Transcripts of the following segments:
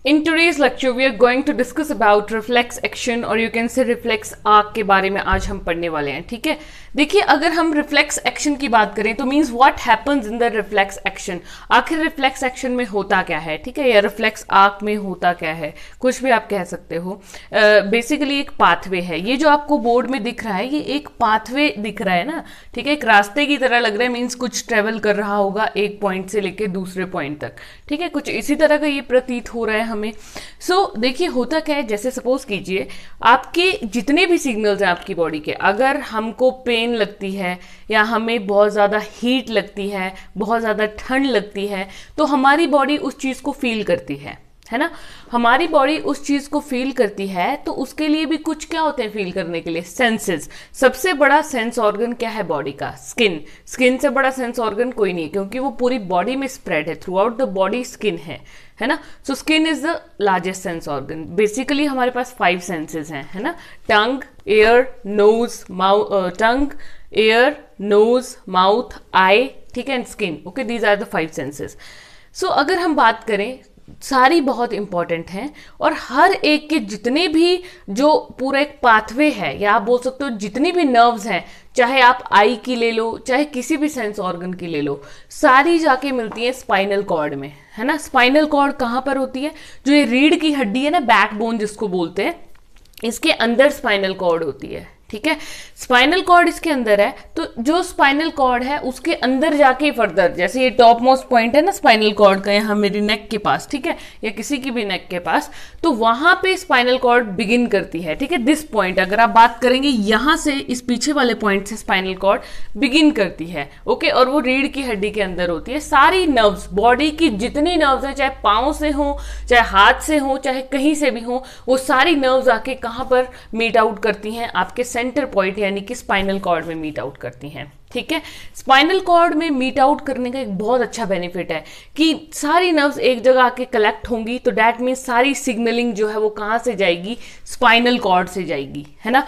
In today's lecture, we are going to discuss about reflex action or you can say reflex arc के बारे में आज हम पढ़ने वाले हैं। ठीक है, देखिए अगर हम रिफ्लेक्स एक्शन की बात करें तो means what happens in the reflex action, आखिर रिफ्लेक्स एक्शन में होता क्या है, ठीक है, या रिफ्लेक्स आर्क में होता क्या है, कुछ भी आप कह सकते हो। बेसिकली एक पाथवे है, ये जो आपको बोर्ड में दिख रहा है ये एक पाथवे दिख रहा है ना, ठीक है, एक रास्ते की तरह लग रहा है, मीन्स कुछ ट्रेवल कर रहा होगा एक पॉइंट से लेकर दूसरे पॉइंट तक, ठीक है, कुछ इसी तरह का ये प्रतीत हो रहा है हमें। देखिए होता क्या है, जैसे सपोज कीजिए आपके जितने भी सिग्नल्स हैं आपकी बॉडी के, अगर हमको पेन लगती है या हमें बहुत ज़्यादा हीट लगती है, बहुत ज़्यादा ठंड लगती है, तो हमारी बॉडी उस चीज़ को फील करती है ना, हमारी बॉडी उस चीज को फील करती है। तो उसके लिए भी कुछ क्या होते हैं फील करने के लिए, सेंसेस। सबसे बड़ा सेंस ऑर्गन क्या है बॉडी का, स्किन। स्किन से बड़ा सेंस ऑर्गन कोई नहीं, क्योंकि वो पूरी बॉडी में स्प्रेड है, throughout the body skin है ना। सो skin is the largest sense organ. Basically हमारे पास 5 सेंसेस हैं, है ना, tongue, ear, nose, tongue, ear, nose, mouth, eye, ठीक है, and skin. Okay, these are the 5 senses. So अगर हम बात करें, सारी बहुत इंपॉर्टेंट हैं और हर एक के जितने भी जो पूरा एक पाथवे है, या आप बोल सकते हो जितनी भी नर्व्स हैं, चाहे आप आई की ले लो चाहे किसी भी सेंस ऑर्गन की ले लो, सारी जाके मिलती है स्पाइनल कॉर्ड में, है ना। स्पाइनल कॉर्ड कहाँ पर होती है, जो ये रीढ़ की हड्डी है ना, बैकबोन जिसको बोलते हैं, इसके अंदर स्पाइनल कॉर्ड होती है, ठीक है। स्पाइनल कॉर्ड इसके अंदर है, तो जो स्पाइनल कॉर्ड है उसके अंदर जाके फर्दर, जैसे ये टॉप मोस्ट पॉइंट है ना स्पाइनल कॉर्ड का, यहाँ मेरी नेक के पास, ठीक है, या किसी की भी नेक के पास, तो वहां पे स्पाइनल कॉर्ड बिगिन करती है, ठीक है। दिस पॉइंट अगर आप बात करेंगे, यहां से इस पीछे वाले पॉइंट से स्पाइनल कॉर्ड बिगिन करती है, ओके, और वो रीढ़ की हड्डी के अंदर होती है। सारी नर्व्स, बॉडी की जितनी नर्व्स है, चाहे पाँव से हो, चाहे हाथ से हो, चाहे कहीं से भी हो, वो सारी नर्व्स आके कहाँ पर मीट आउट करती हैं, आपके सेंटर पॉइंट यानी कि स्पाइनल कॉर्ड में मीट आउट करती हैं, ठीक है। स्पाइनल कॉर्ड में मीट आउट करने का एक बहुत अच्छा बेनिफिट है कि सारी नर्व्स एक जगह आके कलेक्ट होंगी, तो दैट मीन्स सारी सिग्नलिंग जो है वो कहाँ से जाएगी, स्पाइनल कॉर्ड से जाएगी, है ना।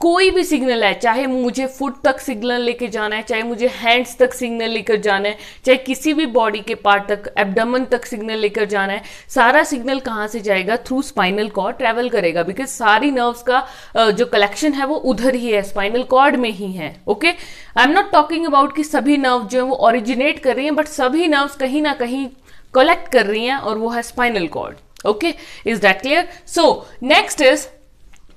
कोई भी सिग्नल है, चाहे मुझे फुट तक सिग्नल लेके जाना है, चाहे मुझे हैंड्स तक सिग्नल लेकर जाना है, चाहे किसी भी बॉडी के पार्ट तक, एब्डोमेन तक सिग्नल लेकर जाना है, सारा सिग्नल कहाँ से जाएगा, थ्रू स्पाइनल कॉर्ड ट्रेवल करेगा, बिकॉज सारी नर्व्स का जो कलेक्शन है वो उधर ही है, स्पाइनल कॉर्ड में ही है, okay. I am not talking about कि सभी नर्व जो है वो ओरिजिनेट कर रही हैं, बट सभी नर्व्स कहीं ना कहीं कलेक्ट कर रही हैं, और वो है spinal cord, okay. Is that clear? So next is,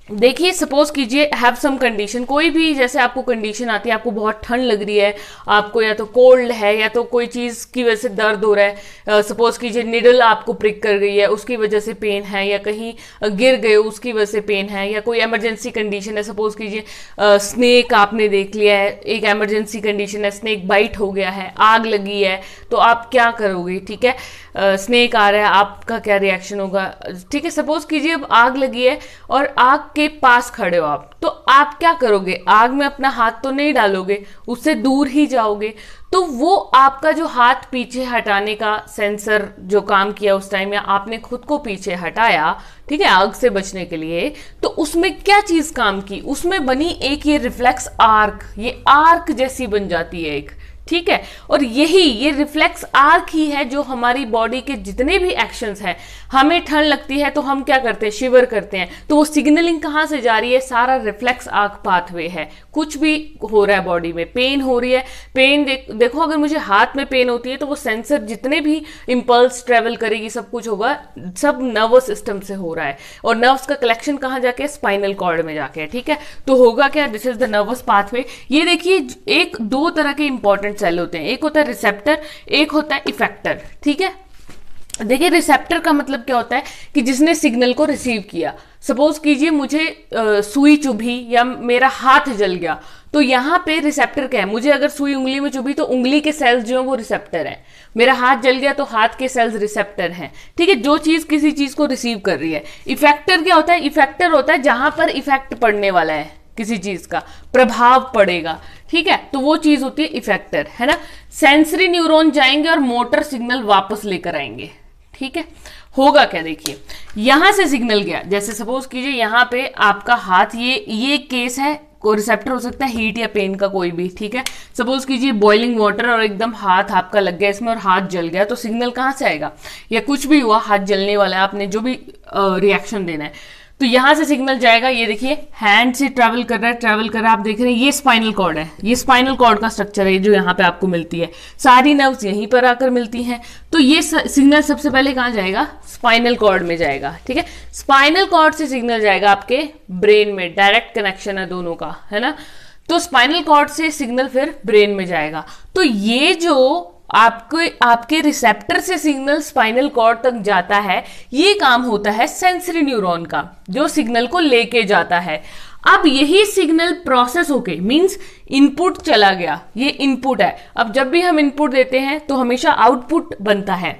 देखिए सपोज कीजिए हैव सम कंडीशन, कोई भी जैसे आपको कंडीशन आती है, आपको बहुत ठंड लग रही है, आपको या तो कोल्ड है या तो कोई चीज़ की वजह से दर्द हो रहा है, सपोज कीजिए निडल आपको प्रिक कर गई है उसकी वजह से पेन है, या कहीं गिर गए उसकी वजह से पेन है, या कोई इमरजेंसी कंडीशन है, सपोज कीजिए स्नेक आपने देख लिया है, एक इमरजेंसी कंडीशन है, स्नेक बाइट हो गया है, आग लगी है, तो आप क्या करोगे, ठीक है, स्नेक आ रहा है, आपका क्या रिएक्शन होगा, ठीक है। सपोज कीजिए अब आग लगी है और आग के पास खड़े हो आप, तो आप क्या करोगे, आग में अपना हाथ तो नहीं डालोगे, उससे दूर ही जाओगे, तो वो आपका जो हाथ पीछे हटाने का सेंसर जो काम किया उस टाइम, या आपने खुद को पीछे हटाया, ठीक है, आग से बचने के लिए, तो उसमें क्या चीज काम की, उसमें बनी एक ये रिफ्लेक्स आर्क, ये आर्क जैसी बन जाती है एक, ठीक है। और ये रिफ्लेक्स आर्क ही है जो हमारी बॉडी के जितने भी एक्शंस हैं, हमें ठंड लगती है तो हम क्या करते हैं, शिवर करते हैं, तो वो सिग्नलिंग कहाँ से जा रही है, सारा रिफ्लेक्स आर्क पाथवे है। कुछ भी हो रहा है बॉडी में, पेन हो रही है, पेन देखो अगर मुझे हाथ में पेन होती है तो वो सेंसर जितने भी इंपल्स ट्रेवल करेगी, सब कुछ होगा, सब नर्वस सिस्टम से हो रहा है, और नर्व्स का कलेक्शन कहाँ जाके, स्पाइनल कॉर्ड में जाके, ठीक है। तो होगा क्या, this is the nervous pathway. ये देखिए एक 2 तरह के इंपॉर्टेंट सेल होते हैं, एक होता है रिसेप्टर, एक होता है इफेक्टर, ठीक है। देखिए रिसेप्टर का मतलब क्या होता है कि जिसने सिग्नल को रिसीव किया, सपोज कीजिए मुझे सुई चुभी या मेरा हाथ जल गया, तो यहाँ पे रिसेप्टर क्या है, मुझे अगर सुई उंगली में चुभी तो उंगली के सेल्स जो है वो रिसेप्टर है, मेरा हाथ जल गया तो हाथ के सेल्स रिसेप्टर हैं, ठीक है, जो चीज किसी चीज को रिसीव कर रही है। इफेक्टर क्या होता है, इफेक्टर होता है जहां पर इफेक्ट पड़ने वाला है, किसी चीज का प्रभाव पड़ेगा, ठीक है, तो वो चीज होती है इफेक्टर, है ना। सेंसरी न्यूरॉन जाएंगे और मोटर सिग्नल वापस लेकर आएंगे, ठीक है। होगा क्या, देखिए यहां से सिग्नल गया, जैसे सपोज कीजिए यहाँ पे आपका हाथ, ये केस है को रिसेप्टर हो सकता है हीट या पेन का कोई भी, ठीक है। सपोज कीजिए बॉइलिंग वाटर और एकदम हाथ आपका लग गया इसमें और हाथ जल गया, तो सिग्नल कहाँ से आएगा, या कुछ भी हुआ हाथ जलने वाला है, आपने जो भी रिएक्शन देना है तो यहां से सिग्नल जाएगा। ये देखिए हैंड से ट्रैवल कर रहा है, आप देख रहे हैं ये स्पाइनल कॉर्ड है, ये स्पाइनल कॉर्ड का स्ट्रक्चर है जो यहाँ पे आपको मिलती है, सारी नर्व्स यहीं पर आकर मिलती हैं। तो ये सिग्नल सबसे पहले कहाँ जाएगा, स्पाइनल कॉर्ड में जाएगा, ठीक है। स्पाइनल कॉर्ड से सिग्नल जाएगा आपके ब्रेन में, डायरेक्ट कनेक्शन है दोनों का, है ना। तो स्पाइनल कॉर्ड से सिग्नल फिर ब्रेन में जाएगा। तो ये जो आपके रिसेप्टर से सिग्नल स्पाइनल कॉर्ड तक जाता है, ये काम होता है सेंसरी न्यूरॉन का, जो सिग्नल को लेके जाता है। अब यही सिग्नल प्रोसेस होके, मींस इनपुट चला गया, ये इनपुट है। अब जब भी हम इनपुट देते हैं तो हमेशा आउटपुट बनता है,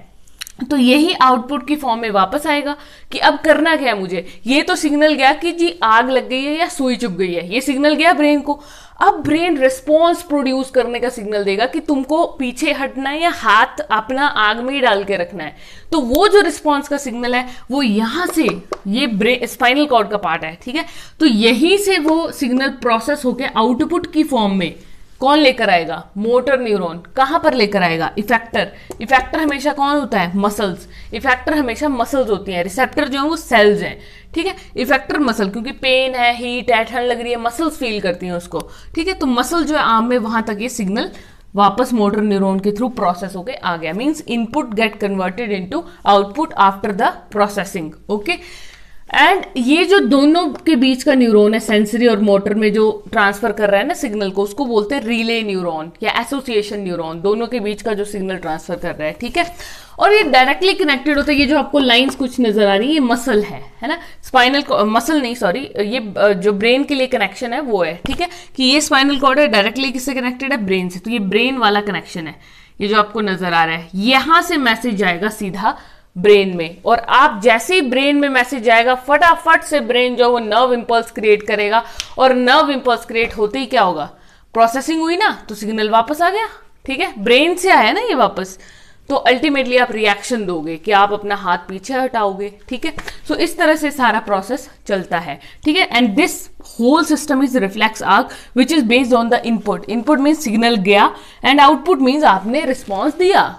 तो यही आउटपुट की फॉर्म में वापस आएगा कि अब करना क्या है मुझे। ये तो सिग्नल गया कि जी आग लग गई है या सुई चुभ गई है, ये सिग्नल गया ब्रेन को। अब ब्रेन रिस्पॉन्स प्रोड्यूस करने का सिग्नल देगा कि तुमको पीछे हटना है या हाथ अपना आग में ही डाल के रखना है। तो वो जो रिस्पॉन्स का सिग्नल है वो यहां से, ये ब्रेन स्पाइनल कॉर्ड का पार्ट है, ठीक है। तो यहीं से वो सिग्नल प्रोसेस होके आउटपुट की फॉर्म में कौन लेकर आएगा, मोटर न्यूरॉन। कहां पर लेकर आएगा, इफेक्टर। इफेक्टर हमेशा कौन होता है, मसल्स। इफेक्टर हमेशा मसल्स होती हैं, रिसेप्टर जो है वो सेल्स हैं, ठीक है। इफेक्टर मसल, क्योंकि पेन है, हीट है, ठंड लग रही है, मसल्स फील करती हैं उसको, ठीक है। तो मसल जो है आर्म में, वहां तक ये सिग्नल वापस मोटर न्यूरॉन के थ्रू प्रोसेस होके आ गया। Means input get converted into output after the processing, okay. And ये जो दोनों के बीच का न्यूरॉन है, सेंसरी और मोटर में जो ट्रांसफर कर रहा है ना सिग्नल को, उसको बोलते हैं रिले न्यूरॉन या एसोसिएशन न्यूरॉन, दोनों के बीच का जो सिग्नल ट्रांसफर कर रहा है, ठीक है। और ये डायरेक्टली कनेक्टेड होता है। ये जो आपको लाइंस कुछ नजर आ रही है, ये मसल है ना, स्पाइनल मसल नहीं, सॉरी, ये जो ब्रेन के लिए कनेक्शन है वो है, ठीक है। कि ये स्पाइनल कॉर्ड है, डायरेक्टली किससे कनेक्टेड है, ब्रेन से। तो ये ब्रेन वाला कनेक्शन है, ये जो आपको नजर आ रहा है। यहां से मैसेज जाएगा सीधा ब्रेन में, और आप जैसे ही ब्रेन में मैसेज जाएगा, फटाफट से ब्रेन जो वो नर्व इंपल्स क्रिएट करेगा, और नर्व इंपल्स क्रिएट होते ही क्या होगा, प्रोसेसिंग हुई ना, तो सिग्नल वापस आ गया, ठीक है। ब्रेन से आया ना ये वापस, तो अल्टीमेटली आप रिएक्शन दोगे कि आप अपना हाथ पीछे हटाओगे, ठीक है। सो इस तरह से सारा प्रोसेस चलता है, ठीक है। And this whole system is reflex arc which is based on the input. Input means signal गया, एंड आउटपुट मीन्स आपने रिस्पॉन्स दिया,